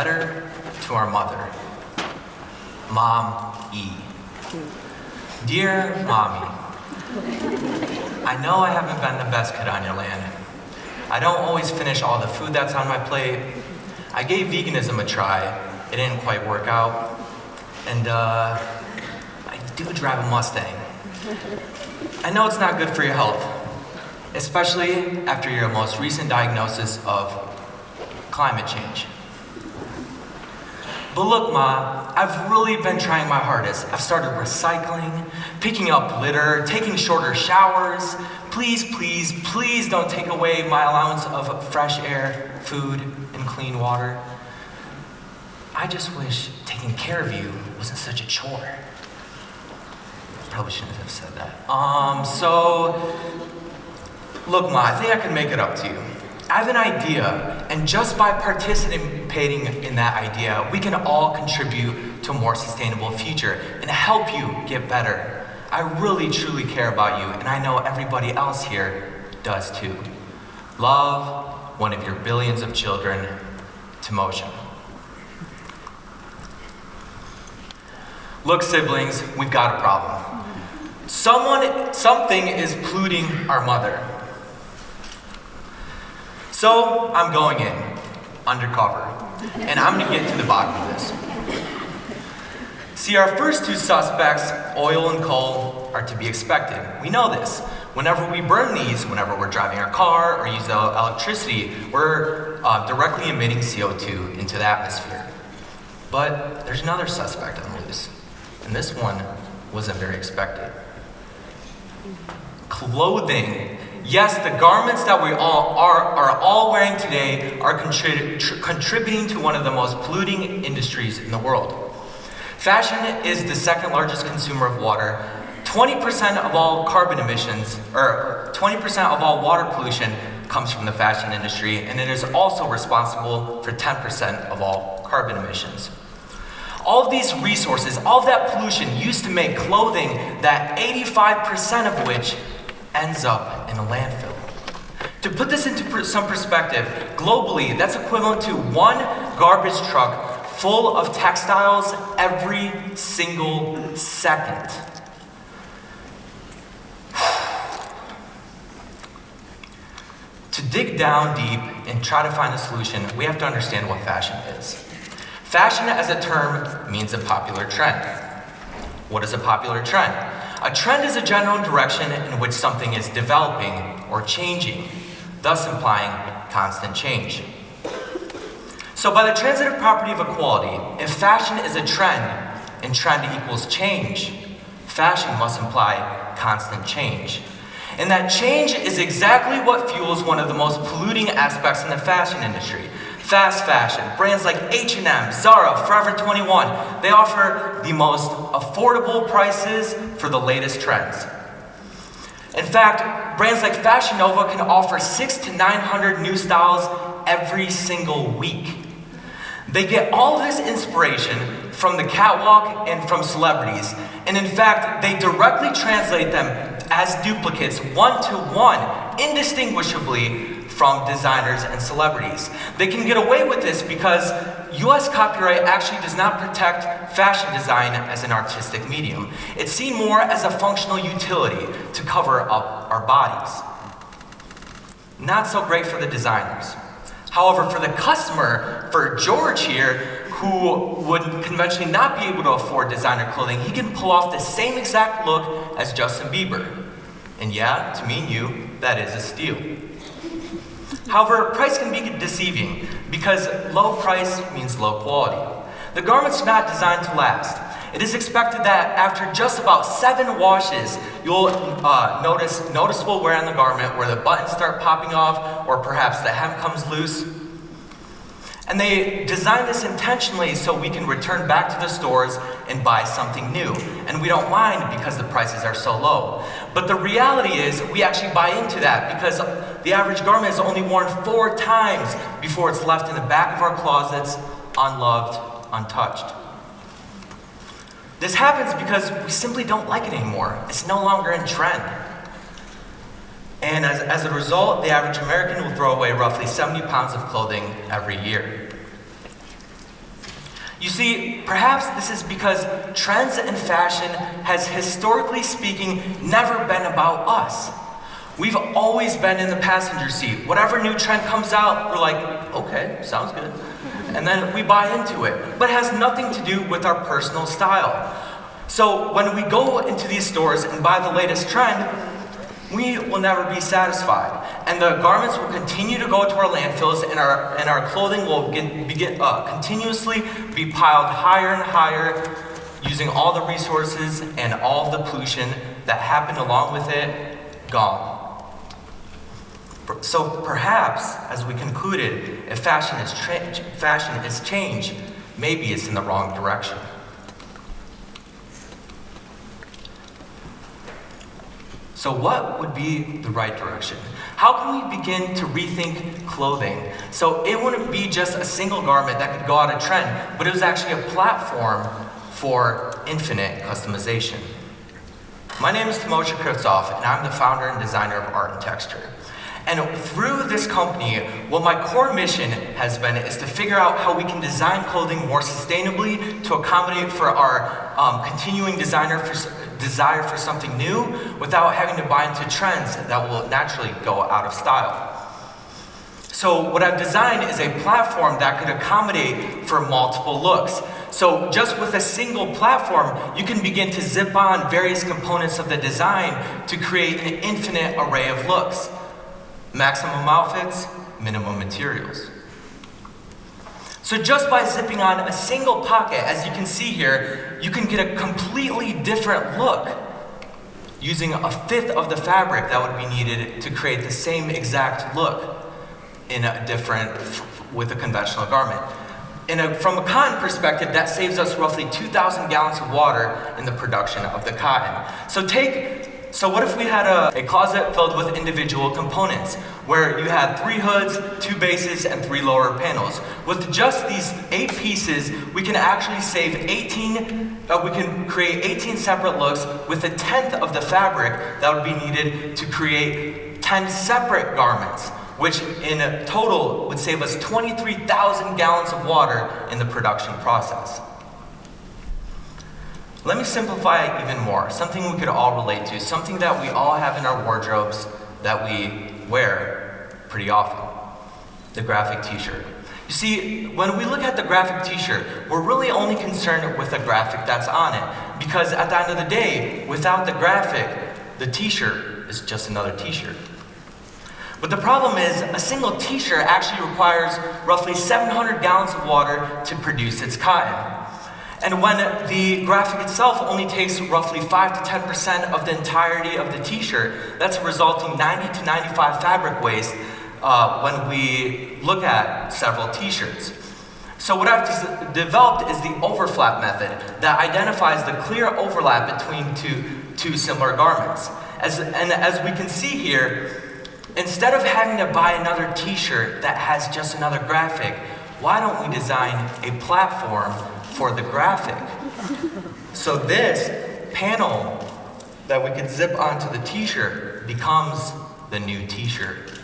letter to our mother, Mom E. Dear Mommy, I know I haven't been the best kid on your land. I don't always finish all the food that's on my plate. I gave veganism a try. It didn't quite work out. And I do drive a Mustang. I know it's not good for your health, especially after your most recent diagnosis of climate change. But look, Ma, I've really been trying my hardest. I've started recycling, picking up litter, taking shorter showers. Please, please, please don't take away my allowance of fresh air, food, and clean water. I just wish taking care of you wasn't such a chore. Probably shouldn't have said that. Look, Ma, I think I can make it up to you. I have an idea, and just by participating in that idea, we can all contribute to a more sustainable future and help you get better. I really, truly care about you, and I know everybody else here does too. Love, one of your billions of children, Timosha. Look, siblings, we've got a problem. Something is polluting our mother. So I'm going in, undercover, and I'm gonna get to the bottom of this. See, our first two suspects, oil and coal, are to be expected. We know this. Whenever we burn these, whenever we're driving our car or use electricity, we're directly emitting CO2 into the atmosphere. But there's another suspect on the loose, and this one wasn't very expected. Clothing. Yes, the garments that we are all wearing today are contributing to one of the most polluting industries in the world. Fashion is the second largest consumer of water. 20% of all carbon emissions, or 20% of all water pollution comes from the fashion industry, and it is also responsible for 10% of all carbon emissions. All of these resources, all of that pollution used to make clothing that 85% of which ends up in a landfill. To put this into some perspective, globally, that's equivalent to one garbage truck full of textiles every single second. To dig down deep and try to find a solution, we have to understand what fashion is. Fashion as a term means a popular trend. What is a popular trend? A trend is a general direction in which something is developing or changing, thus implying constant change. So by the transitive property of equality, if fashion is a trend and trend equals change, fashion must imply constant change. And that change is exactly what fuels one of the most polluting aspects in the fashion industry. Fast fashion. Brands like H&M, Zara, Forever 21, they offer the most affordable prices for the latest trends. In fact, brands like Fashion Nova can offer 600 to 900 new styles every single week. They get all of this inspiration from the catwalk and from celebrities, and in fact, they directly translate them as duplicates, one-to-one, indistinguishably from designers and celebrities. They can get away with this because US copyright actually does not protect fashion design as an artistic medium. It's seen more as a functional utility to cover up our bodies. Not so great for the designers. However, for the customer, for George here, who would conventionally not be able to afford designer clothing, he can pull off the same exact look as Justin Bieber. And yeah, to me and you, that is a steal. However, price can be deceiving because low price means low quality. The garment's not designed to last. It is expected that after just about 7 washes, you'll notice noticeable wear on the garment where the buttons start popping off or perhaps the hem comes loose. And they designed this intentionally so we can return back to the stores and buy something new. And we don't mind because the prices are so low. But the reality is we actually buy into that because the average garment is only worn 4 times before it's left in the back of our closets, unloved, untouched. This happens because we simply don't like it anymore. It's no longer in trend. And as a result, the average American will throw away roughly 70 pounds of clothing every year. You see, perhaps this is because trends and fashion has, historically speaking, never been about us. We've always been in the passenger seat. Whatever new trend comes out, we're like, okay, sounds good. And then we buy into it. But it has nothing to do with our personal style. So when we go into these stores and buy the latest trend, we will never be satisfied. And the garments will continue to go to our landfills, and our clothing will continuously be piled higher and higher, using all the resources and all the pollution that happened along with it gone. So perhaps, as we concluded, if fashion is change, maybe it's in the wrong direction. So what would be the right direction? How can we begin to rethink clothing so it wouldn't be just a single garment that could go out of trend, but it was actually a platform for infinite customization? My name is Timosha Krivtsov, and I'm the founder and designer of Art and Texture. And through this company, what my core mission has been is to figure out how we can design clothing more sustainably to accommodate for our continuing desire for something new without having to buy into trends that will naturally go out of style. So what I've designed is a platform that could accommodate for multiple looks. So just with a single platform, you can begin to zip on various components of the design to create an infinite array of looks. Maximum outfits, minimum materials. So just by zipping on a single pocket, as you can see here, you can get a completely different look using a fifth of the fabric that would be needed to create the same exact look with a conventional garment. From a cotton perspective, that saves us roughly 2,000 gallons of water in the production of the cotton. So what if we had a closet filled with individual components, where you had 3 hoods, 2 bases, and 3 lower panels? With just these 8 pieces, we can actually save we can create 18 separate looks with a tenth of the fabric that would be needed to create 10 separate garments, which in total would save us 23,000 gallons of water in the production process. Let me simplify it even more, something we could all relate to, something that we all have in our wardrobes that we wear pretty often: the graphic t-shirt. You see, when we look at the graphic t-shirt, we're really only concerned with the graphic that's on it, because at the end of the day, without the graphic, the t-shirt is just another t-shirt. But the problem is, a single t-shirt actually requires roughly 700 gallons of water to produce its cotton. And when the graphic itself only takes roughly 5 to 10% of the entirety of the t-shirt, that's resulting 90 to 95 fabric waste when we look at several t-shirts. So what I've developed is the overlap method that identifies the clear overlap between two similar garments. As we can see here, instead of having to buy another t-shirt that has just another graphic, why don't we design a platform for the graphic? So this panel that we can zip onto the t-shirt becomes the new t-shirt.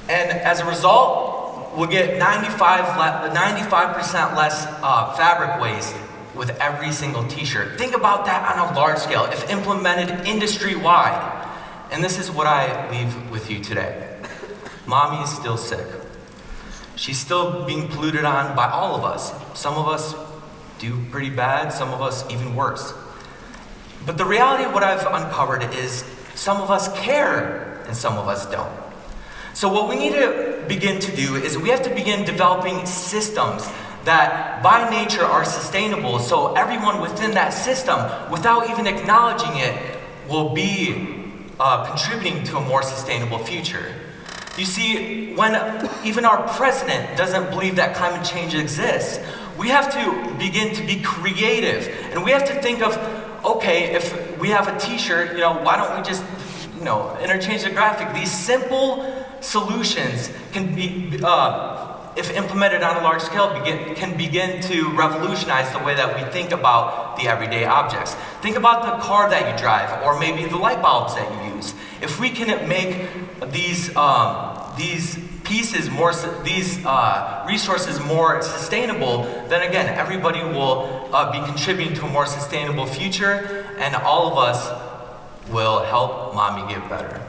And as a result, we'll get 95% less fabric waste with every single t-shirt. Think about that on a large scale, if implemented industry-wide. And this is what I leave with you today. Mommy is still sick. She's still being polluted on by all of us. Some of us do pretty bad, some of us even worse. But the reality of what I've uncovered is some of us care and some of us don't. So what we need to begin to do is we have to begin developing systems that by nature are sustainable, so everyone within that system, without even acknowledging it, will be contributing to a more sustainable future. You see, when even our president doesn't believe that climate change exists, we have to begin to be creative, and we have to think of, okay, if we have a t-shirt, why don't we just, interchange the graphic? These simple solutions can be, if implemented on a large scale, can begin to revolutionize the way that we think about the everyday objects. Think about the car that you drive, or maybe the light bulbs that you use. If we can make these pieces more, these resources more sustainable, then again, everybody will be contributing to a more sustainable future, and all of us will help Mommy get better.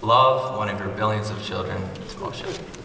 Love one of your billions of children, Timosha.